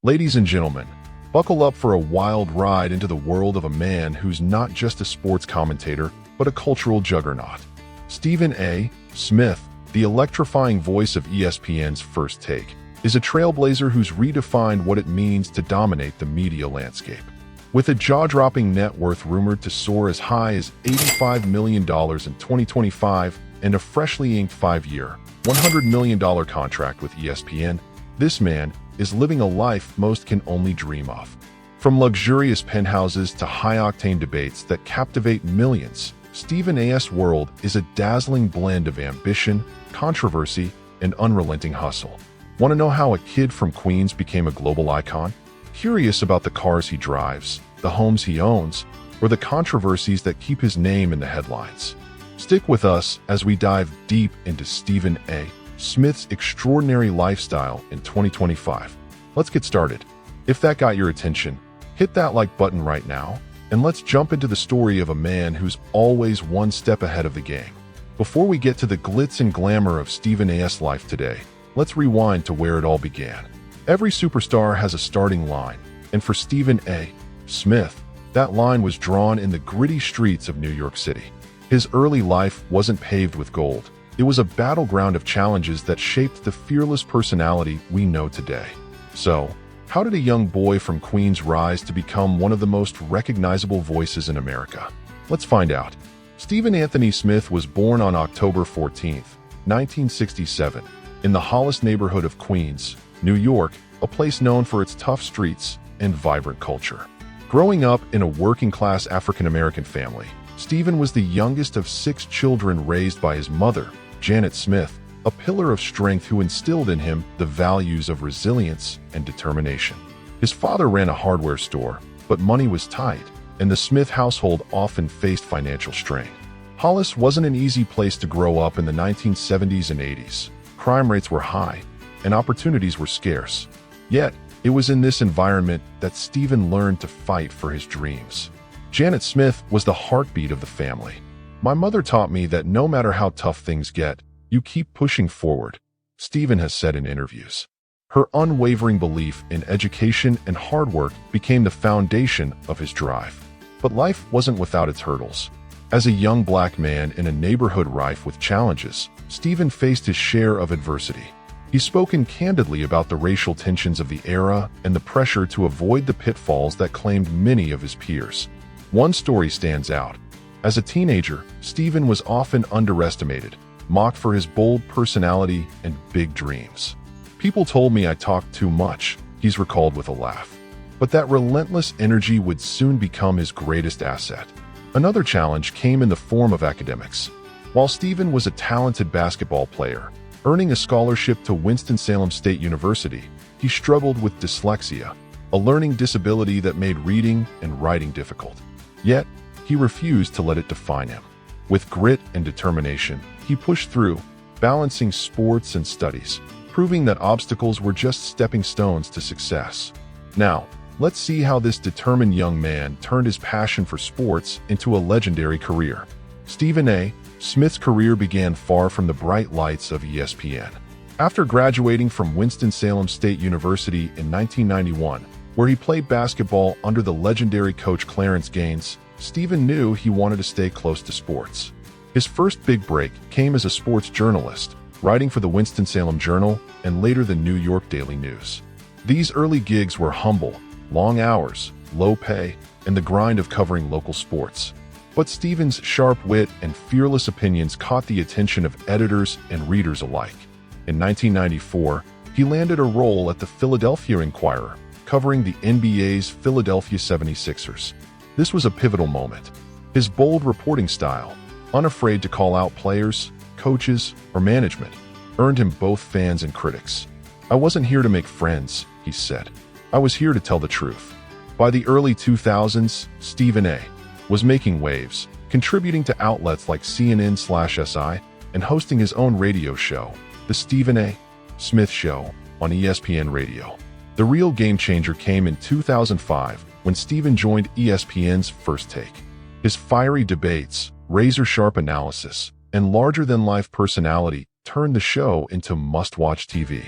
Ladies and gentlemen, buckle up for a wild ride into the world of a man who's not just a sports commentator, but a cultural juggernaut. Stephen A. Smith, the electrifying voice of ESPN's First Take, is a trailblazer who's redefined what it means to dominate the media landscape. With a jaw-dropping net worth rumored to soar as high as $85 million in 2025 and a freshly inked 5-year, $100 million contract with ESPN, this man is living a life most can only dream of. From luxurious penthouses to high-octane debates that captivate millions, Stephen A.'s world is a dazzling blend of ambition, controversy, and unrelenting hustle. Want to know how a kid from Queens became a global icon? Curious about the cars he drives, the homes he owns, or the controversies that keep his name in the headlines? Stick with us as we dive deep into Stephen A. Smith's extraordinary lifestyle in 2025. Let's get started. If that got your attention, hit that like button right now, and let's jump into the story of a man who's always one step ahead of the game. Before we get to the glitz and glamour of Stephen A.'s life today, let's rewind to where it all began. Every superstar has a starting line, and for Stephen A. Smith, that line was drawn in the gritty streets of New York City. His early life wasn't paved with gold. It was a battleground of challenges that shaped the fearless personality we know today. So, how did a young boy from Queens rise to become one of the most recognizable voices in America? Let's find out. Stephen Anthony Smith was born on October 14, 1967, in the Hollis neighborhood of Queens, New York, a place known for its tough streets and vibrant culture. Growing up in a working-class African-American family, Stephen was the youngest of 6 children raised by his mother, Janet Smith, a pillar of strength who instilled in him the values of resilience and determination. His father ran a hardware store, but money was tight, and the Smith household often faced financial strain. Hollis wasn't an easy place to grow up in the 1970s and 80s. Crime rates were high, and opportunities were scarce. Yet, it was in this environment that Stephen learned to fight for his dreams. Janet Smith was the heartbeat of the family. "My mother taught me that no matter how tough things get, you keep pushing forward," Stephen has said in interviews. Her unwavering belief in education and hard work became the foundation of his drive. But life wasn't without its hurdles. As a young black man in a neighborhood rife with challenges, Stephen faced his share of adversity. He's spoken candidly about the racial tensions of the era and the pressure to avoid the pitfalls that claimed many of his peers. One story stands out. As a teenager, Stephen was often underestimated, mocked for his bold personality and big dreams. "People told me I talked too much," he's recalled with a laugh. But that relentless energy would soon become his greatest asset. Another challenge came in the form of academics. While Stephen was a talented basketball player, earning a scholarship to Winston-Salem State University, he struggled with dyslexia, a learning disability that made reading and writing difficult. Yet, he refused to let it define him. With grit and determination, he pushed through, balancing sports and studies, proving that obstacles were just stepping stones to success. Now, let's see how this determined young man turned his passion for sports into a legendary career. Stephen A. Smith's career began far from the bright lights of ESPN. After graduating from Winston-Salem State University in 1991, where he played basketball under the legendary coach Clarence Gaines, Stephen knew he wanted to stay close to sports. His first big break came as a sports journalist, writing for the Winston-Salem Journal and later the New York Daily News. These early gigs were humble, long hours, low pay, and the grind of covering local sports. But Stephen's sharp wit and fearless opinions caught the attention of editors and readers alike. In 1994, he landed a role at the Philadelphia Inquirer, covering the NBA's Philadelphia 76ers. This was a pivotal moment. His bold reporting style, unafraid to call out players, coaches, or management, earned him both fans and critics. "I wasn't here to make friends," he said. "I was here to tell the truth." By the early 2000s, Stephen A. was making waves, contributing to outlets like CNN/SI and hosting his own radio show, The Stephen A. Smith Show, on ESPN Radio. The real game changer came in 2005 when Stephen joined ESPN's First Take. His fiery debates, razor-sharp analysis, and larger-than-life personality turned the show into must-watch TV.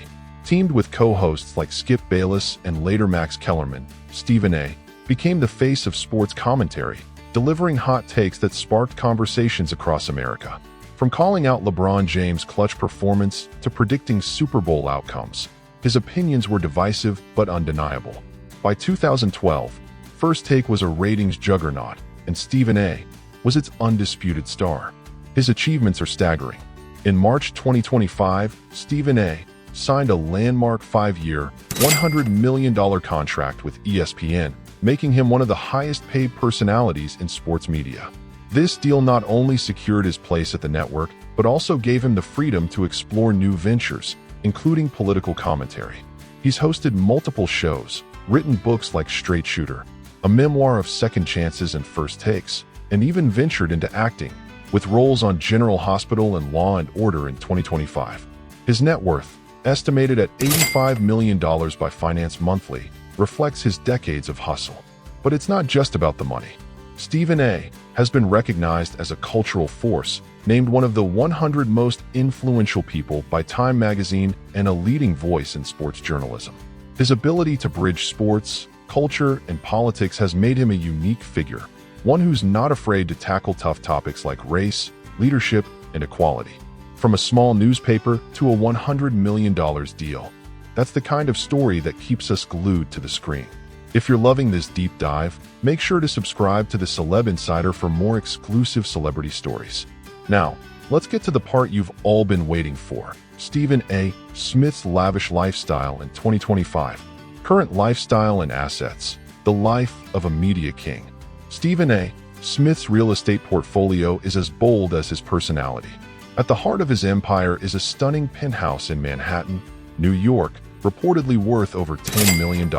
Teamed with co-hosts like Skip Bayless and later Max Kellerman, Stephen A. became the face of sports commentary, delivering hot takes that sparked conversations across America. From calling out LeBron James' clutch performance to predicting Super Bowl outcomes, his opinions were divisive but undeniable. By 2012, First Take was a ratings juggernaut, and Stephen A. was its undisputed star. His achievements are staggering. In March 2025, Stephen A. signed a landmark 5-year, $100 million contract with ESPN, making him one of the highest-paid personalities in sports media. This deal not only secured his place at the network, but also gave him the freedom to explore new ventures, including political commentary. He's hosted multiple shows, written books like Straight Shooter, a memoir of second chances and first takes, and even ventured into acting, with roles on General Hospital and Law and Order in 2025. His net worth, estimated at $85 million by Finance Monthly, reflects his decades of hustle. But it's not just about the money. Stephen A. has been recognized as a cultural force, named one of the 100 most influential people by Time magazine and a leading voice in sports journalism. His ability to bridge sports, culture, and politics has made him a unique figure, one who's not afraid to tackle tough topics like race, leadership, and equality. From a small newspaper to a $100 million deal. That's the kind of story that keeps us glued to the screen. If you're loving this deep dive, make sure to subscribe to the Celeb Insider for more exclusive celebrity stories. Now, let's get to the part you've all been waiting for. Stephen A. Smith's lavish lifestyle in 2025. Current lifestyle and assets. The life of a media king. Stephen A. Smith's real estate portfolio is as bold as his personality. At the heart of his empire is a stunning penthouse in Manhattan, New York, reportedly worth over $10 million.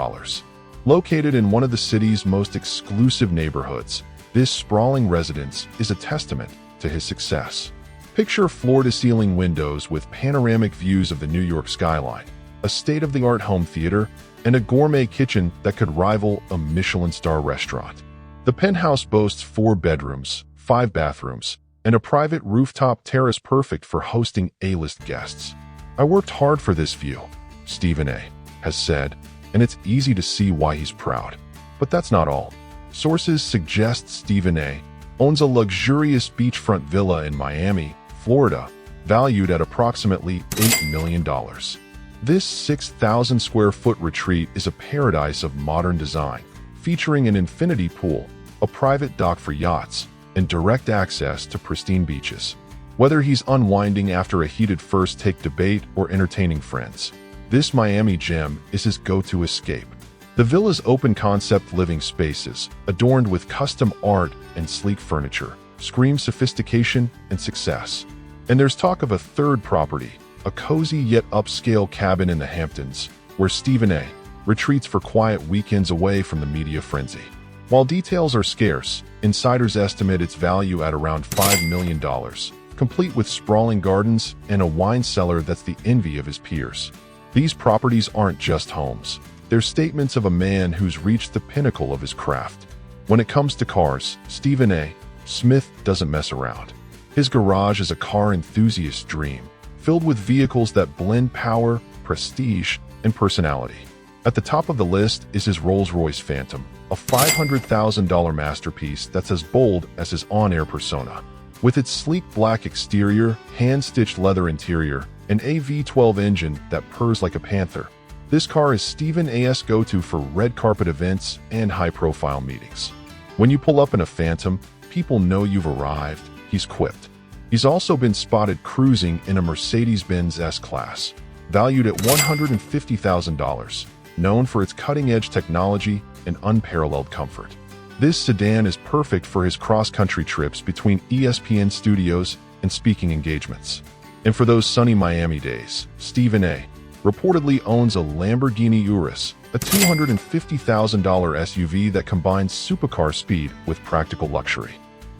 Located in one of the city's most exclusive neighborhoods, this sprawling residence is a testament to his success. Picture floor-to-ceiling windows with panoramic views of the New York skyline, a state-of-the-art home theater, and a gourmet kitchen that could rival a Michelin star restaurant. The penthouse boasts 4 bedrooms, 5 bathrooms, and a private rooftop terrace perfect for hosting A-list guests. "I worked hard for this view," Stephen A. has said, and it's easy to see why he's proud. But that's not all. Sources suggest Stephen A. owns a luxurious beachfront villa in Miami, Florida, valued at approximately $8 million. This 6,000-square-foot retreat is a paradise of modern design, featuring an infinity pool, a private dock for yachts, and direct access to pristine beaches. Whether he's unwinding after a heated first take debate or entertaining friends, this Miami gem is his go-to escape. The villa's open-concept living spaces, adorned with custom art and sleek furniture, scream sophistication and success. And there's talk of a third property, a cozy yet upscale cabin in the Hamptons, where Stephen A. retreats for quiet weekends away from the media frenzy. While details are scarce, insiders estimate its value at around $5 million, complete with sprawling gardens and a wine cellar that's the envy of his peers. These properties aren't just homes. They're statements of a man who's reached the pinnacle of his craft. When it comes to cars, Stephen A. Smith doesn't mess around. His garage is a car enthusiast's dream, filled with vehicles that blend power, prestige, and personality. At the top of the list is his Rolls-Royce Phantom, a $500,000 masterpiece that's as bold as his on-air persona. With its sleek black exterior, hand-stitched leather interior, and a V12 engine that purrs like a panther, this car is Stephen A.'s go-to for red carpet events and high-profile meetings. When you pull up in a Phantom, people know you've arrived, he's quipped. He's also been spotted cruising in a Mercedes-Benz S-Class, valued at $150,000, known for its cutting-edge technology and unparalleled comfort. This sedan is perfect for his cross-country trips between ESPN studios and speaking engagements. And for those sunny Miami days, Stephen A. reportedly owns a Lamborghini Urus, a $250,000 SUV that combines supercar speed with practical luxury.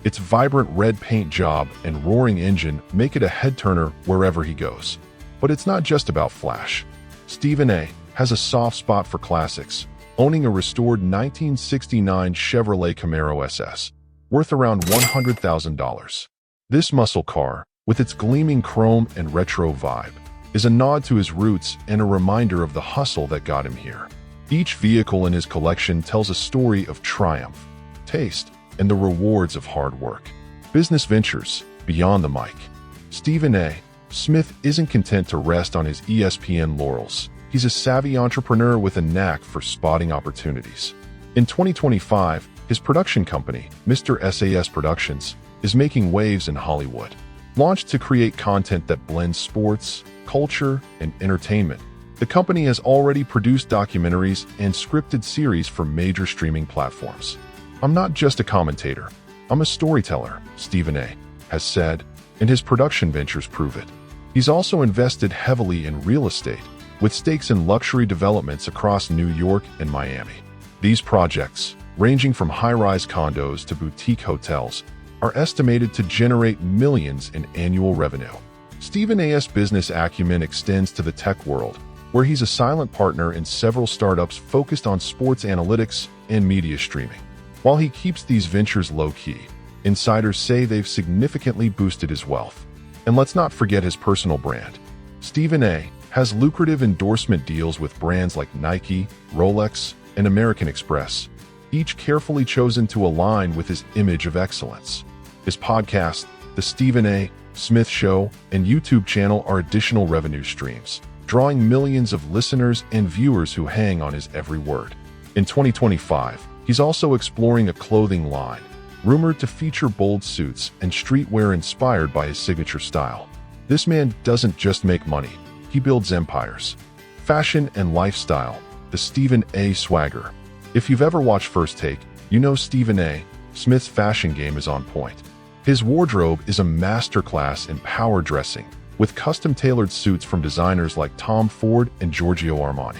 Its vibrant red paint job and roaring engine make it a head-turner wherever he goes. But it's not just about flash. Stephen A. has a soft spot for classics, owning a restored 1969 Chevrolet Camaro SS, worth around $100,000. This muscle car, with its gleaming chrome and retro vibe, is a nod to his roots and a reminder of the hustle that got him here. Each vehicle in his collection tells a story of triumph, taste, and the rewards of hard work. Business ventures beyond the mic. Stephen A. Smith isn't content to rest on his ESPN laurels. He's a savvy entrepreneur with a knack for spotting opportunities. In 2025, his production company, Mr. SAS Productions, is making waves in Hollywood. Launched to create content that blends sports, culture, and entertainment, the company has already produced documentaries and scripted series for major streaming platforms. "I'm not just a commentator, I'm a storyteller," Stephen A. has said, and his production ventures prove it. He's also invested heavily in real estate, with stakes in luxury developments across New York and Miami. These projects, ranging from high-rise condos to boutique hotels, are estimated to generate millions in annual revenue. Stephen A.'s business acumen extends to the tech world, where he's a silent partner in several startups focused on sports analytics and media streaming. While he keeps these ventures low-key, insiders say they've significantly boosted his wealth. And let's not forget his personal brand. Stephen A. has lucrative endorsement deals with brands like Nike, Rolex, and American Express, each carefully chosen to align with his image of excellence. His podcast, The Stephen A. Smith Show, and YouTube channel are additional revenue streams, drawing millions of listeners and viewers who hang on his every word. In 2025, he's also exploring a clothing line, rumored to feature bold suits and streetwear inspired by his signature style. This man doesn't just make money, he builds empires. Fashion and lifestyle, the Stephen A. Swagger. If you've ever watched First Take, you know Stephen A. Smith's fashion game is on point. His wardrobe is a masterclass in power dressing, with custom-tailored suits from designers like Tom Ford and Giorgio Armani.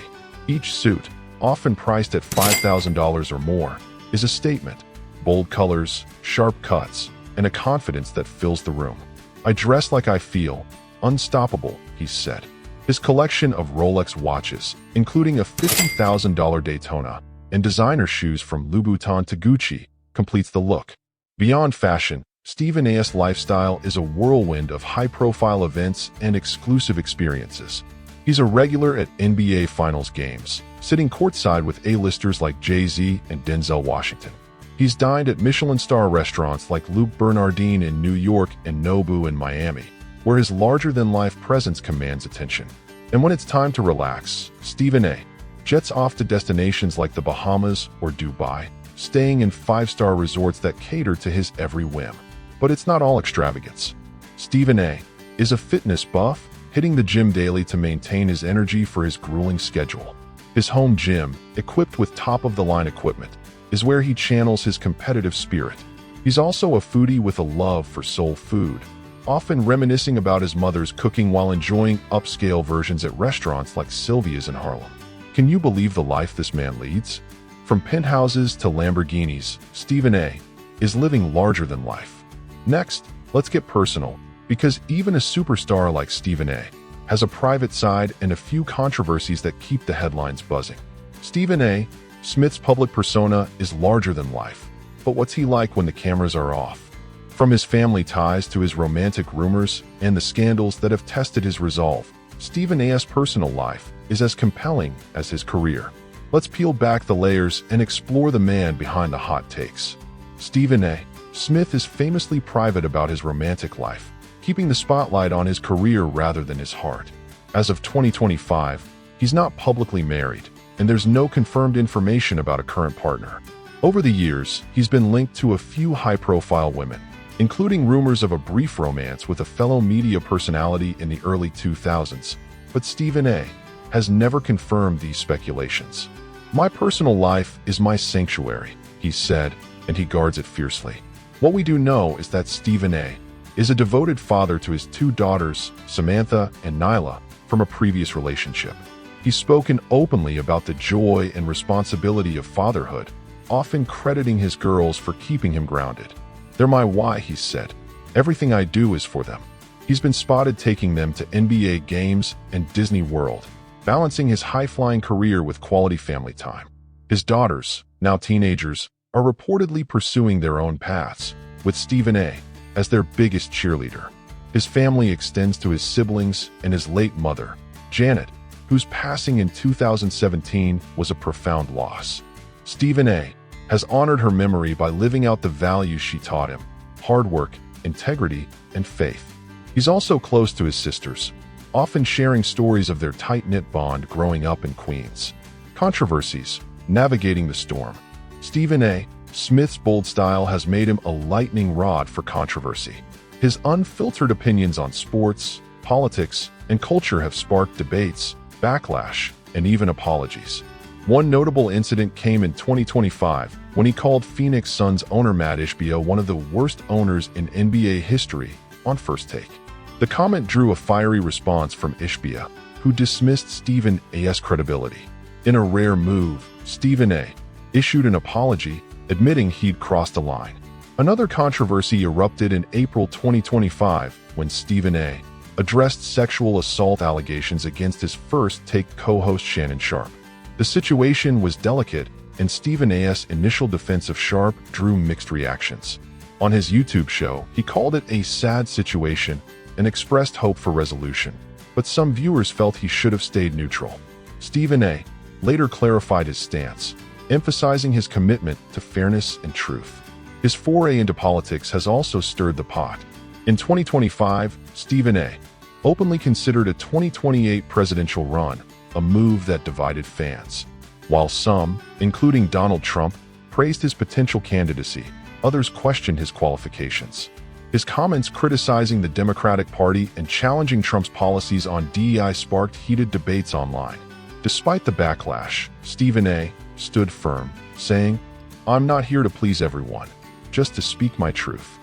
Each suit, often priced at $5,000 or more, is a statement. Bold colors, sharp cuts, and a confidence that fills the room. "I dress like I feel unstoppable," he said. His collection of Rolex watches, including a $50,000 Daytona, and designer shoes from Louboutin to Gucci, completes the look. Beyond fashion, Stephen A.'s lifestyle is a whirlwind of high-profile events and exclusive experiences. He's a regular at NBA Finals games, sitting courtside with A-listers like Jay-Z and Denzel Washington. He's dined at Michelin-star restaurants like Luke Bernardin in New York and Nobu in Miami, where his larger-than-life presence commands attention. And when it's time to relax, Stephen A. jets off to destinations like the Bahamas or Dubai, staying in five-star resorts that cater to his every whim. But it's not all extravagance. Stephen A. is a fitness buff, hitting the gym daily to maintain his energy for his grueling schedule. His home gym, equipped with top-of-the-line equipment, is where he channels his competitive spirit. He's also a foodie with a love for soul food, often reminiscing about his mother's cooking while enjoying upscale versions at restaurants like Sylvia's in Harlem. Can you believe the life this man leads? From penthouses to Lamborghinis, Stephen A. is living larger than life. Next, let's get personal, because even a superstar like Stephen A. has a private side and a few controversies that keep the headlines buzzing. Stephen A. Smith's public persona is larger than life, but what's he like when the cameras are off? From his family ties to his romantic rumors and the scandals that have tested his resolve, Stephen A.'s personal life is as compelling as his career. Let's peel back the layers and explore the man behind the hot takes. Stephen A. Smith is famously private about his romantic life, keeping the spotlight on his career rather than his heart. As of 2025, he's not publicly married, and there's no confirmed information about a current partner. Over the years, he's been linked to a few high-profile women, including rumors of a brief romance with a fellow media personality in the early 2000s, but Stephen A. has never confirmed these speculations. "My personal life is my sanctuary," he said, and he guards it fiercely. What we do know is that Stephen A. is a devoted father to his two daughters, Samantha and Nyla, from a previous relationship. He's spoken openly about the joy and responsibility of fatherhood, often crediting his girls for keeping him grounded. "They're my why," he said. "Everything I do is for them." He's been spotted taking them to NBA games and Disney World, balancing his high-flying career with quality family time. His daughters, now teenagers, are reportedly pursuing their own paths, with Stephen A. as their biggest cheerleader. His family extends to his siblings and his late mother, Janet, whose passing in 2017 was a profound loss. Stephen A. has honored her memory by living out the values she taught him: hard work, integrity, and faith. He's also close to his sisters, often sharing stories of their tight-knit bond growing up in Queens. Controversies: navigating the storm. Stephen A. Smith's bold style has made him a lightning rod for controversy. His unfiltered opinions on sports, politics, and culture have sparked debates, backlash, and even apologies. One notable incident came in 2025 when he called Phoenix Suns owner Matt Ishbia one of the worst owners in NBA history on First Take. The comment drew a fiery response from Ishbia, who dismissed Stephen A.'s credibility. In a rare move, Stephen A. issued an apology, admitting he'd crossed a line. Another controversy erupted in April 2025 when Stephen A. addressed sexual assault allegations against his First Take co-host Shannon Sharpe. The situation was delicate, and Stephen A.'s initial defense of Sharpe drew mixed reactions. On his YouTube show, he called it a sad situation and expressed hope for resolution, but some viewers felt he should have stayed neutral. Stephen A. later clarified his stance, emphasizing his commitment to fairness and truth. His foray into politics has also stirred the pot. In 2025, Stephen A. openly considered a 2028 presidential run, a move that divided fans. While some, including Donald Trump, praised his potential candidacy, others questioned his qualifications. His comments criticizing the Democratic Party and challenging Trump's policies on DEI sparked heated debates online. Despite the backlash, Stephen A. stood firm, saying, "I'm not here to please everyone, just to speak my truth."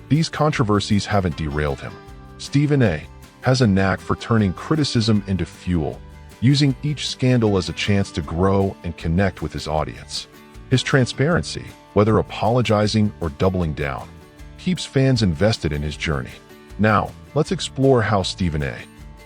These controversies haven't derailed him. Stephen A. has a knack for turning criticism into fuel, using each scandal as a chance to grow and connect with his audience. His transparency, whether apologizing or doubling down, keeps fans invested in his journey. Now, let's explore how Stephen A.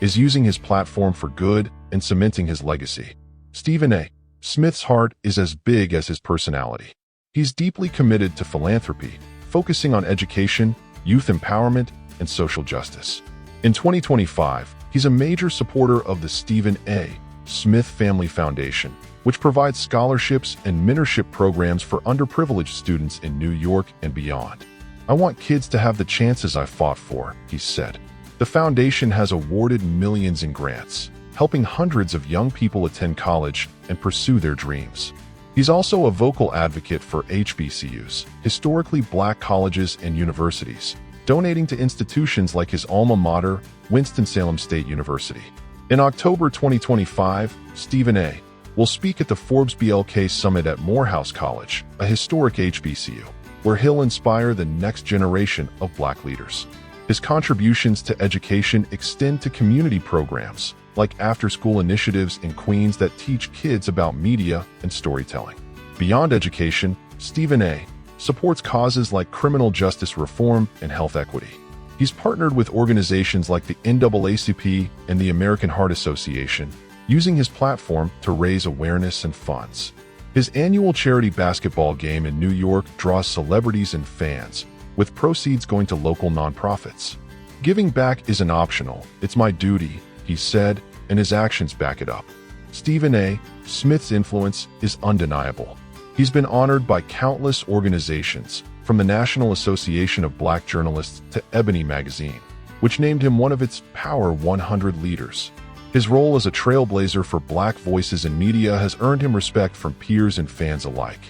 is using his platform for good and cementing his legacy. Stephen A. Smith's heart is as big as his personality. He's deeply committed to philanthropy, focusing on education, youth empowerment, and social justice. In 2025, he's a major supporter of the Stephen A. Smith Family Foundation, which provides scholarships and mentorship programs for underprivileged students in New York and beyond. "I want kids to have the chances I fought for," he said. The foundation has awarded millions in grants, helping hundreds of young people attend college and pursue their dreams. He's also a vocal advocate for HBCUs, historically black colleges and universities, donating to institutions like his alma mater, Winston-Salem State University. In October 2025, Stephen A. will speak at the Forbes BLK Summit at Morehouse College, a historic HBCU, where he'll inspire the next generation of black leaders. His contributions to education extend to community programs, like after-school initiatives in Queens that teach kids about media and storytelling. Beyond education, Stephen A. supports causes like criminal justice reform and health equity. He's partnered with organizations like the NAACP and the American Heart Association, using his platform to raise awareness and funds. His annual charity basketball game in New York draws celebrities and fans, with proceeds going to local nonprofits. "Giving back isn't optional, it's my duty," he said, and his actions back it up. Stephen A. Smith's influence is undeniable. He's been honored by countless organizations, from the National Association of Black Journalists to Ebony magazine, which named him one of its Power 100 leaders. His role as a trailblazer for black voices in media has earned him respect from peers and fans alike.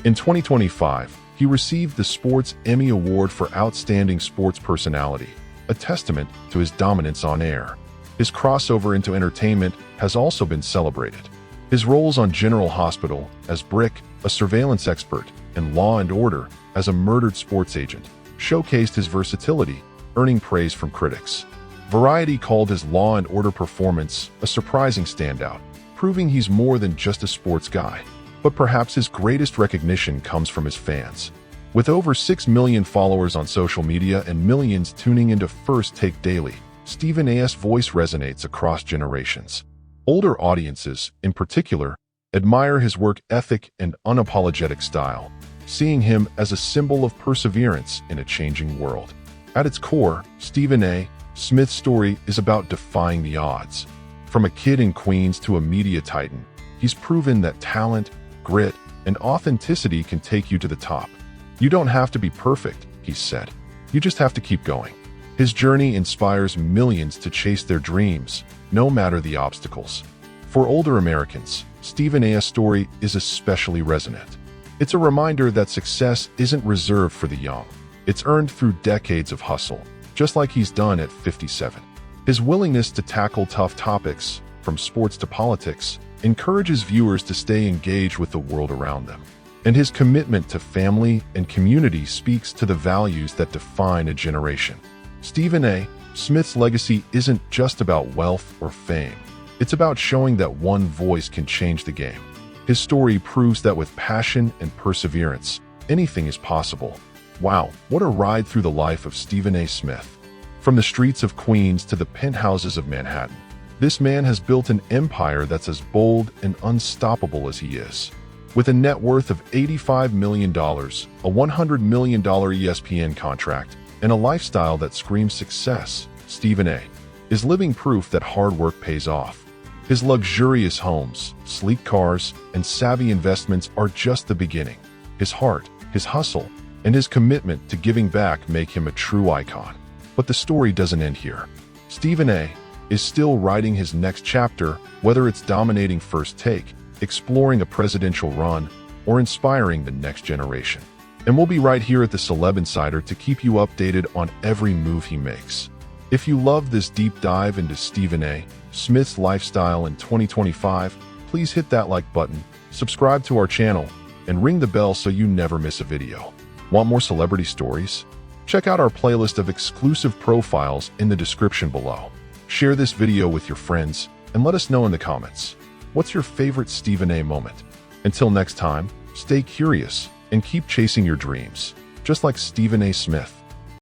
In 2025, he received the Sports Emmy Award for Outstanding Sports Personality, a testament to his dominance on air. His crossover into entertainment has also been celebrated. His roles on General Hospital as Brick, a surveillance expert, and Law and Order as a murdered sports agent showcased his versatility, earning praise from critics. Variety called his Law and Order performance a surprising standout, proving he's more than just a sports guy. But perhaps his greatest recognition comes from his fans. With over 6 million followers on social media and millions tuning into First Take daily, Stephen A.'s voice resonates across generations. Older audiences, in particular, admire his work ethic and unapologetic style, seeing him as a symbol of perseverance in a changing world. At its core, Stephen A. Smith's story is about defying the odds. From a kid in Queens to a media titan, he's proven that talent, grit, and authenticity can take you to the top. You don't have to be perfect, he said. You just have to keep going. His journey inspires millions to chase their dreams, no matter the obstacles. For older Americans, Stephen A's story is especially resonant. It's a reminder that success isn't reserved for the young. It's earned through decades of hustle, just like he's done at 57. His willingness to tackle tough topics, from sports to politics, encourages viewers to stay engaged with the world around them. And his commitment to family and community speaks to the values that define a generation. Stephen A. Smith's legacy isn't just about wealth or fame. It's about showing that one voice can change the game. His story proves that with passion and perseverance, anything is possible. Wow, what a ride through the life of Stephen A. Smith. From the streets of Queens to the penthouses of Manhattan, this man has built an empire that's as bold and unstoppable as he is. With a net worth of $85 million, a $100 million ESPN contract, and a lifestyle that screams success, Stephen A. is living proof that hard work pays off. His luxurious homes, sleek cars, and savvy investments are just the beginning. His heart, his hustle, and his commitment to giving back make him a true icon. But the story doesn't end here. Stephen A. is still writing his next chapter, whether it's dominating First Take, exploring a presidential run, or inspiring the next generation. And we'll be right here at the Celeb Insider to keep you updated on every move he makes. If you love this deep dive into Stephen A. Smith's lifestyle in 2025, please hit that like button, subscribe to our channel, and ring the bell so you never miss a video. Want more celebrity stories? Check out our playlist of exclusive profiles in the description below. Share this video with your friends and let us know in the comments. What's your favorite Stephen A. moment? Until next time, stay curious and keep chasing your dreams, just like Stephen A. Smith.